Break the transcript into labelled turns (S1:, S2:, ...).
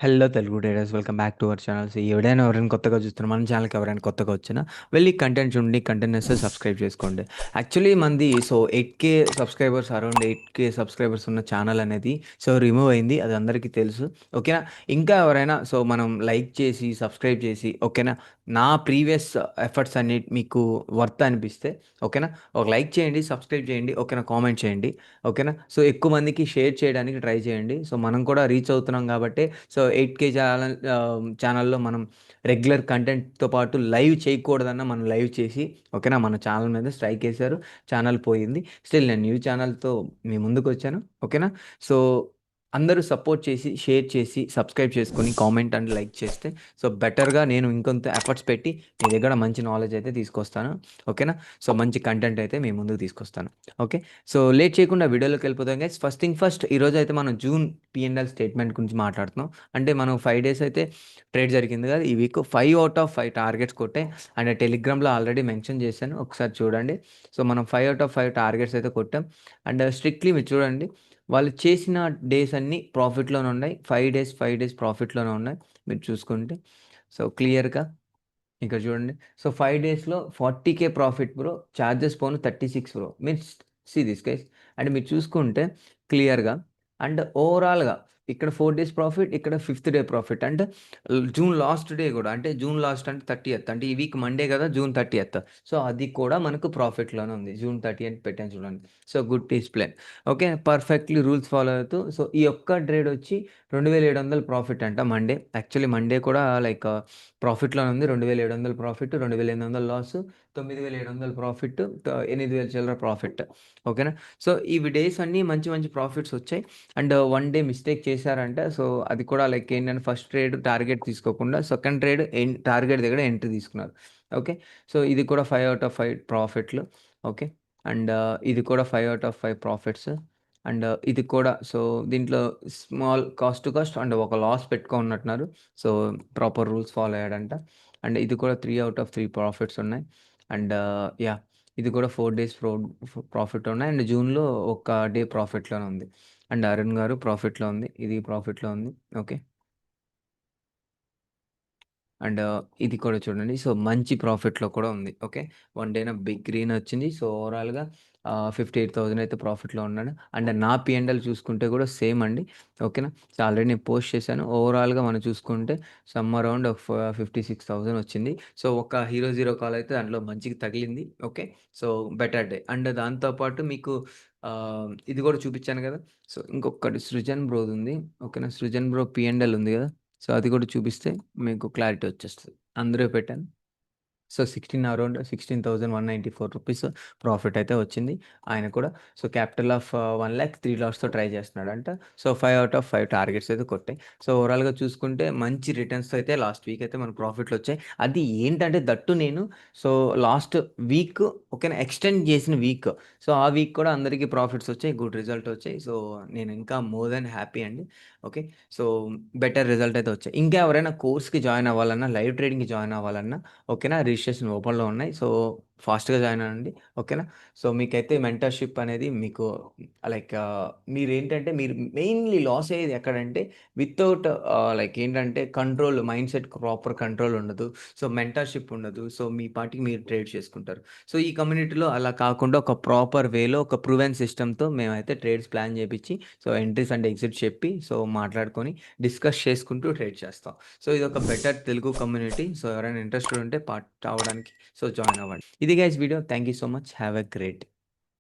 S1: Hello Telugu traders welcome back to our channel. So ఎవరైనా కొత్తగా చూస్తున్నారు మన ఛానల్కి, ఎవరైనా కొత్తగా వచ్చినా వెళ్ళి కంటెంట్ చూడండి, కంటెంట్ వస్తే సబ్స్క్రైబ్ చేసుకోండి. యాక్చువల్లీ మంది so 8K subscribers, around 8K subscribers ఉన్న ఛానల్ అనేది సో రిమూవ్ అయింది, అది అందరికీ తెలుసు. ఓకేనా? ఇంకా ఎవరైనా సో మనం లైక్ చేసి సబ్స్క్రైబ్ చేసి ఓకేనా, నా ప్రీవియస్ ఎఫర్ట్స్ అన్ని మీకు వర్త్ అనిపిస్తే ఓకేనా, ఒక లైక్ చేయండి, సబ్స్క్రైబ్ చేయండి ఓకేనా, కామెంట్ చేయండి ఓకేనా. సో ఎక్కువ మందికి షేర్ చేయడానికి ట్రై చేయండి. సో మనం కూడా రీచ్ అవుతున్నాం కాబట్టి సో 8K ఛానల్‌లో మనం రెగ్యులర్ కంటెంట్‌తో పాటు లైవ్ చేయకూడదన్నా మనం లైవ్ చేసి ఓకేనా, మన ఛానల్ మీద స్ట్రైకేశారు. ఛానల్ పోయింది. స్టిల్ నేను న్యూ ఛానల్‌తో మీ ముందుకొచ్చాను. ఓకేనా. సో అందరూ సపోర్ట్ చేసి, షేర్ చేసి, సబ్స్క్రైబ్ చేసుకొని, కామెంట్ అండ్ లైక్ చేస్తే సో బెటర్‌గా నేను ఇంకొంత ఎఫర్ట్స్ పెట్టి మీ దగ్గర మంచి నాలెడ్జ్ అయితే తీసుకొస్తాను. ఓకేనా. సో మంచి కంటెంట్ అయితే మీ ముందుకు తీసుకొస్తాను. ఓకే. సో లేట్ చేయకుండా వీడియోలోకి వెళ్ళిపోదాం గైస్. ఫస్ట్ థింగ్ ఫస్ట్, ఈరోజైతే మనం జూన్ P&L స్టేట్మెంట్ గురించి మాట్లాడుతున్నాం. అంటే మనం 5 డేస్ అయితే ట్రేడ్ జరిగింది కదా! ఈ వీక్ 5 ఔట్ ఆఫ్ 5 టార్గెట్స్ కొట్టాయి. అండ్ టెలిగ్రామ్‌లో ఆల్రెడీ మెన్షన్ చేశాను. ఒకసారి చూడండి. సో మనం 5 ఔట్ ఆఫ్ 5 టార్గెట్స్ అయితే కొట్టాం. అండ్ స్ట్రిక్ట్‌లీ మీరు చూడండి, వాళ్ళు చేసిన డేస్ అన్నీ ప్రాఫిట్‌లోనే ఉన్నాయి. 5 డేస్ ప్రాఫిట్‌లోనే ఉన్నాయి. మీరు చూసుకుంటే. సో క్లియర్‌గా ఇక్కడ చూడండి. సో 5 డేస్‌లో 40K ప్రాఫిట్ బ్రో. చార్జెస్ పోను 36 bro. Means see this guys. And మీరు చూసుకుంటే క్లియర్‌గా అండ్ ఓవరాల్‌గా ఇక్కడ 4 డేస్ ప్రాఫిట్, ఇక్కడ ఫిఫ్త్ డే ప్రాఫిట్. అంటే జూన్ లాస్ట్ డే గూడా, అంటే జూన్ లాస్ట్ అంటే 30థ్, అంటే ఈ వీక్ మండే గదా! జూన్ 30థ్. సో అది కూడా మనకు ప్రాఫిట్‌లోనే ఉంది. జూన్ 30 అని పెట్టాను చూడండి. So good discipline. Okay. Perfectly rules follow అవుతూ సో ఈ ఒక్క ట్రేడ్ వచ్చి 2700 ప్రాఫిట్ అంట మండే. యాక్చువల్లీ మండే కూడా లైక్ ప్రాఫిట్‌లోనే ఉంది. 2700 ప్రాఫిట్, 2800 లాస్, 9700 ప్రాఫిట్, 8000 చిల్లర ప్రాఫిట్. ఓకేనా. సో ఇవి డేస్ అన్నీ మంచి మంచి ప్రాఫిట్స్ వచ్చాయి. అండ్ వన్ డే మిస్టేక్ చేశారంటే సో అది కూడా లైక్ ఏంటంటే ఫస్ట్ ట్రేడ్ టార్గెట్ తీసుకోకుండా సెకండ్ ట్రేడ్ టార్గెట్ దగ్గర ఎంట్రీ తీసుకున్నారు. ఓకే. సో ఇది కూడా 5 ఔట్ ఆఫ్ 5 ప్రాఫిట్‌లు. ఓకే. అండ్ ఇది కూడా 5 ఔట్ ఆఫ్ 5 ప్రాఫిట్స్. అండ్ ఇది కూడా సో దీంట్లో small cost to cost and ఒక లాస్ పెట్టుకున్నట్టున్నారు. సో ప్రాపర్ రూల్స్ ఫాలో అయ్యాడంట. అండ్ ఇది కూడా 3 ఔట్ ఆఫ్ 3 ప్రాఫిట్స్ ఉన్నాయి. And yeah! ఇది కూడా 4 డేస్ ప్రాఫిట్ ఉన్నాయి. అండ్ జూన్‌లో ఒక డే ప్రాఫిట్‌లోనే ఉంది. అండ్ అరుణ్ గారు ప్రాఫిట్‌లో ఉంది. ఇది ప్రాఫిట్‌లో ఉంది. ఓకే. అండ్ ఇది కూడా చూడండి. సో, మంచి ప్రాఫిట్‌లో కూడా ఉంది. ఓకే. వన్ డేన బిగ్ గ్రీన్ వచ్చింది. సో, ఓవరాల్‌గా 58,000 అయితే ప్రాఫిట్‌లో ఉన్నాడు. అండ్ నా P&L చూసుకుంటే కూడా సేమ్ అండి. ఓకేనా. సో, ఆల్రెడీ నేను పోస్ట్ చేశాను. ఓవరాల్‌గా మనం చూసుకుంటే సమ్ అరౌండ్ 56,000 వచ్చింది. సో, ఒక హీరో జీరో కాల్ అయితే దాంట్లో మంచిగా తగిలింది. Okay. So, better day. And దాంతో పాటు మీకు ఇది కూడా చూపించాను కదా! సో, ఇంకొకటి సృజన్ బ్రోది ఉంది. ఓకేనా. సృజన్ బ్రో P&L ఉంది కదా! సో, అది కూడా చూపిస్తే మీకు క్లారిటీ వచ్చేస్తది. అందులో పెట్టాను. సో, అరౌండ్ 16,194 రూపీస్ ప్రాఫిట్ అయితే వచ్చింది. ఆయన కూడా సో, క్యాపిటల్ ఆఫ్ 1,00,000 3 లాట్స్‌తో ట్రై చేస్తున్నాడంట. సో, 5 ఔట్ ఆఫ్ 5 టార్గెట్స్ అయితే కొట్టాయి. సో, ఓవరాల్‌గా చూసుకుంటే మంచి రిటర్న్స్‌తో అయితే లాస్ట్ వీక్ అయితే మనకు ప్రాఫిట్‌లొచ్చాయి. అది ఏంటంటే దట్టు నేను సో, లాస్ట్ వీక్ ఓకేనా, ఎక్స్టెండ్ చేసిన వీక్. సో, ఆ వీక్ కూడా అందరికీ ప్రాఫిట్స్ వచ్చాయి. గుడ్ రిజల్ట్ వచ్చాయి. సో, నేను ఇంకా మోర్ దాన్ హ్యాపీ అండి. ఓకే. సో, బెటర్ రిజల్ట్ అయితే వచ్చాయి. ఇంకా ఎవరైనా కోర్స్‌కి జాయిన్ అవ్వాలన్నా, లైవ్ ట్రేడింగ్‌కి జాయిన్ అవ్వాలన్నా ఓకేనా, రిజిస్ట్రేషన్ ఓపెన్‌లో ఉన్నాయి. సో, ఫాస్ట్‌గా జాయిన్ అవ్వండి. ఓకేనా. సో, మీకైతే మెంటర్‌షిప్ అనేది మీకు లైక్ మీరేంటంటే మీరు మెయిన్‌లీ లాస్ అయ్యేది ఎక్కడంటే వితౌట్ లైక్ ఏంటంటే కంట్రోల్ మైండ్‌సెట్ ప్రాపర్ కంట్రోల్ ఉండదు. సో, మెంటర్‌షిప్ ఉండదు. సో, మీ పాటికి మీరు ట్రేడ్ చేసుకుంటారు. సో, ఈ కమ్యూనిటీలో అలా కాకుండా ఒక ప్రాపర్ వేలో ఒక ప్రూవెన్ సిస్టమ్‌తో మేమైతే ట్రేడ్స్ ప్లాన్ చేపిచ్చి సో, ఎంట్రీస్ అండ్ ఎగ్జిట్స్ చెప్పి సో, మాట్లాడుకొని డిస్కస్ చేసుకుంటూ ట్రేడ్ చేస్తాం. సో, ఇదొక బెటర్ తెలుగు కమ్యూనిటీ. సో, ఎవరైనా ఇంట్రెస్టెడ్ ఉంటే పార్ట్ అవ్వడానికి సో, జాయిన్ అవ్వండి. ఇది guys video. Thank you so much. Have a great